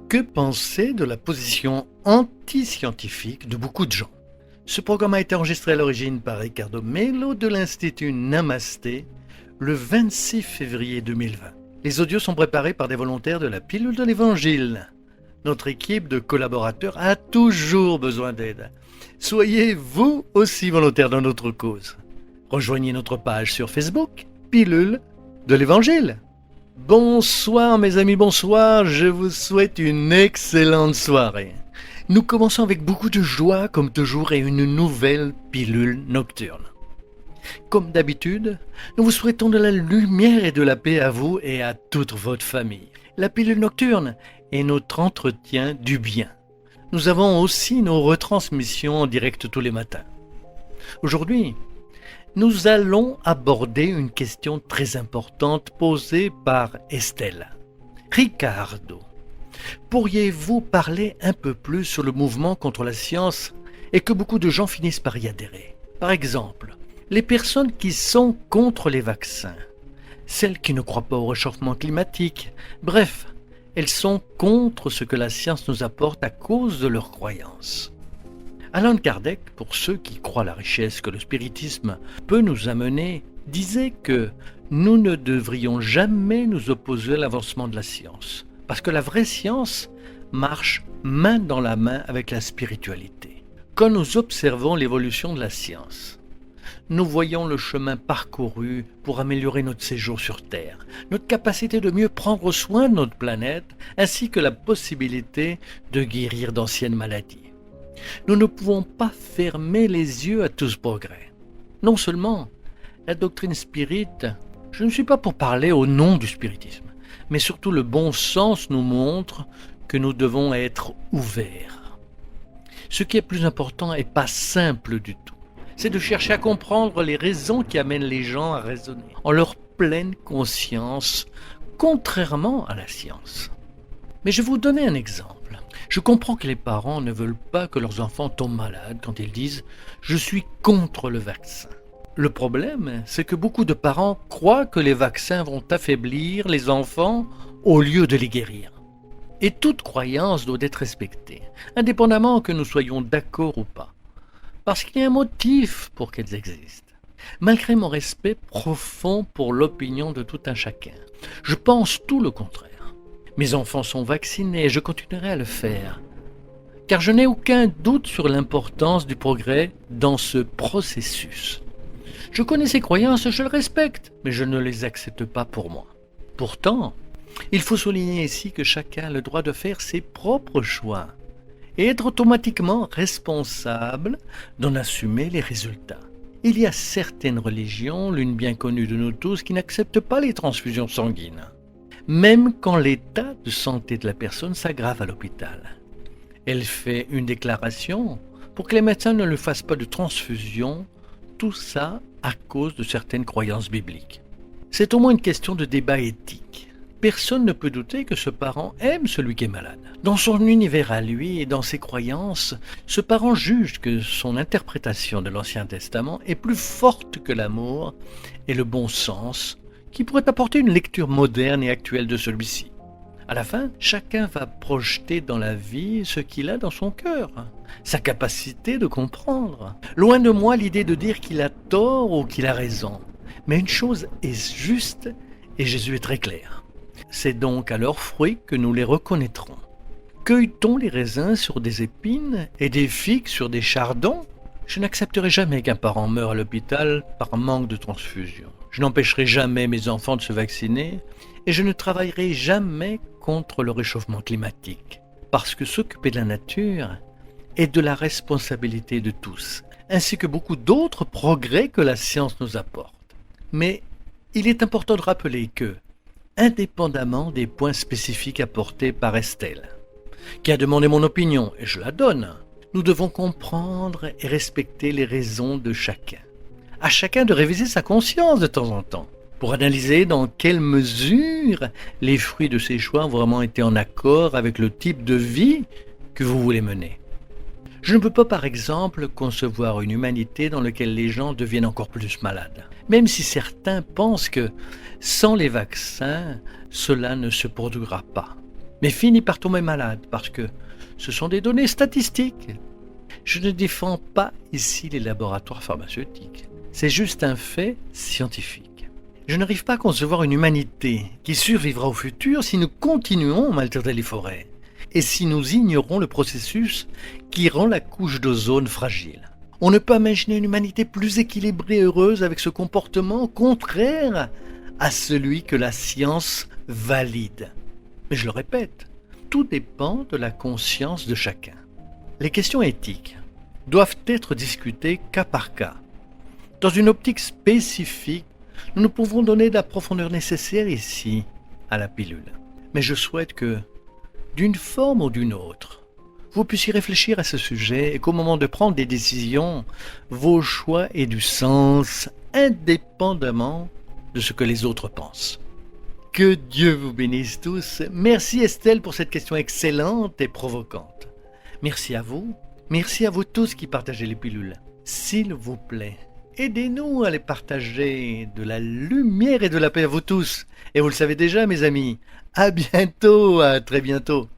Que penser de la position anti-scientifique de beaucoup de gens? Ce programme a été enregistré à l'origine par Ricardo Melo de l'Institut Namasté le 26 février 2020. Les audios sont préparés par des volontaires de la pilule de l'Évangile. Notre équipe de collaborateurs a toujours besoin d'aide. Soyez vous aussi volontaires dans notre cause. Rejoignez notre page sur Facebook, Pilule de l'Évangile. Bonsoir mes amis, bonsoir, je vous souhaite une excellente soirée. Nous commençons avec beaucoup de joie comme toujours et une nouvelle pilule nocturne. Comme d'habitude, nous vous souhaitons de la lumière et de la paix à vous et à toute votre famille. La pilule nocturne est notre entretien du bien. Nous avons aussi nos retransmissions en direct tous les matins. Aujourd'hui, nous allons aborder une question très importante posée par Estelle. Ricardo, pourriez-vous parler un peu plus sur le mouvement contre la science et que beaucoup de gens finissent par y adhérer? Par exemple, les personnes qui sont contre les vaccins, celles qui ne croient pas au réchauffement climatique, bref, elles sont contre ce que la science nous apporte à cause de leurs croyances. Allan Kardec, pour ceux qui croient la richesse que le spiritisme peut nous amener, disait que nous ne devrions jamais nous opposer à l'avancement de la science, parce que la vraie science marche main dans la main avec la spiritualité. Quand nous observons l'évolution de la science, nous voyons le chemin parcouru pour améliorer notre séjour sur Terre, notre capacité de mieux prendre soin de notre planète, ainsi que la possibilité de guérir d'anciennes maladies. Nous ne pouvons pas fermer les yeux à tout ce progrès. Non seulement la doctrine spirite, je ne suis pas pour parler au nom du spiritisme, mais surtout le bon sens nous montre que nous devons être ouverts. Ce qui est plus important et pas simple du tout, c'est de chercher à comprendre les raisons qui amènent les gens à raisonner en leur pleine conscience, contrairement à la science. Mais je vais vous donner un exemple. Je comprends que les parents ne veulent pas que leurs enfants tombent malades quand ils disent « je suis contre le vaccin ». Le problème, c'est que beaucoup de parents croient que les vaccins vont affaiblir les enfants au lieu de les guérir. Et toute croyance doit être respectée, indépendamment que nous soyons d'accord ou pas, parce qu'il y a un motif pour qu'elles existent. Malgré mon respect profond pour l'opinion de tout un chacun, je pense tout le contraire. Mes enfants sont vaccinés et je continuerai à le faire, car je n'ai aucun doute sur l'importance du progrès dans ce processus. Je connais ces croyances, je les respecte, mais je ne les accepte pas pour moi. Pourtant, il faut souligner ici que chacun a le droit de faire ses propres choix et être automatiquement responsable d'en assumer les résultats. Il y a certaines religions, l'une bien connue de nous tous, qui n'acceptent pas les transfusions sanguines, même quand l'état de santé de la personne s'aggrave à l'hôpital. Elle fait une déclaration pour que les médecins ne lui fassent pas de transfusion, tout ça à cause de certaines croyances bibliques. C'est au moins une question de débat éthique. Personne ne peut douter que ce parent aime celui qui est malade. Dans son univers à lui et dans ses croyances, ce parent juge que son interprétation de l'Ancien Testament est plus forte que l'amour et le bon sens, qui pourrait apporter une lecture moderne et actuelle de celui-ci. À la fin, chacun va projeter dans la vie ce qu'il a dans son cœur, sa capacité de comprendre. Loin de moi l'idée de dire qu'il a tort ou qu'il a raison, mais une chose est juste et Jésus est très clair. C'est donc à leurs fruits que nous les reconnaîtrons. Cueille-t-on les raisins sur des épines et des figues sur des chardons? Je n'accepterai jamais qu'un parent meure à l'hôpital par manque de transfusion. Je n'empêcherai jamais mes enfants de se vacciner et je ne travaillerai jamais contre le réchauffement climatique. Parce que s'occuper de la nature est de la responsabilité de tous, ainsi que beaucoup d'autres progrès que la science nous apporte. Mais il est important de rappeler que, indépendamment des points spécifiques apportés par Estelle, qui a demandé mon opinion, et je la donne, nous devons comprendre et respecter les raisons de chacun. À chacun de réviser sa conscience de temps en temps, pour analyser dans quelle mesure les fruits de ses choix ont vraiment été en accord avec le type de vie que vous voulez mener. Je ne peux pas, par exemple, concevoir une humanité dans laquelle les gens deviennent encore plus malades. Même si certains pensent que sans les vaccins, cela ne se produira pas. mais finit par tomber malade parce que ce sont des données statistiques. Je ne défends pas ici les laboratoires pharmaceutiques. C'est juste un fait scientifique. Je n'arrive pas à concevoir une humanité qui survivra au futur si nous continuons à maltraiter les forêts et si nous ignorons le processus qui rend la couche d'ozone fragile. On ne peut imaginer une humanité plus équilibrée et heureuse avec ce comportement contraire à celui que la science valide. Mais je le répète, tout dépend de la conscience de chacun. Les questions éthiques doivent être discutées cas par cas. Dans une optique spécifique, nous ne pouvons donner la profondeur nécessaire ici à la pilule. Mais je souhaite que, d'une forme ou d'une autre, vous puissiez réfléchir à ce sujet et qu'au moment de prendre des décisions, vos choix aient du sens indépendamment de ce que les autres pensent. Que Dieu vous bénisse tous. Merci Estelle pour cette question excellente et provocante. Merci à vous tous qui partagez les pilules. S'il vous plaît, aidez-nous à les partager, de la lumière et de la paix à vous tous. Et vous le savez déjà mes amis, à bientôt, à très bientôt.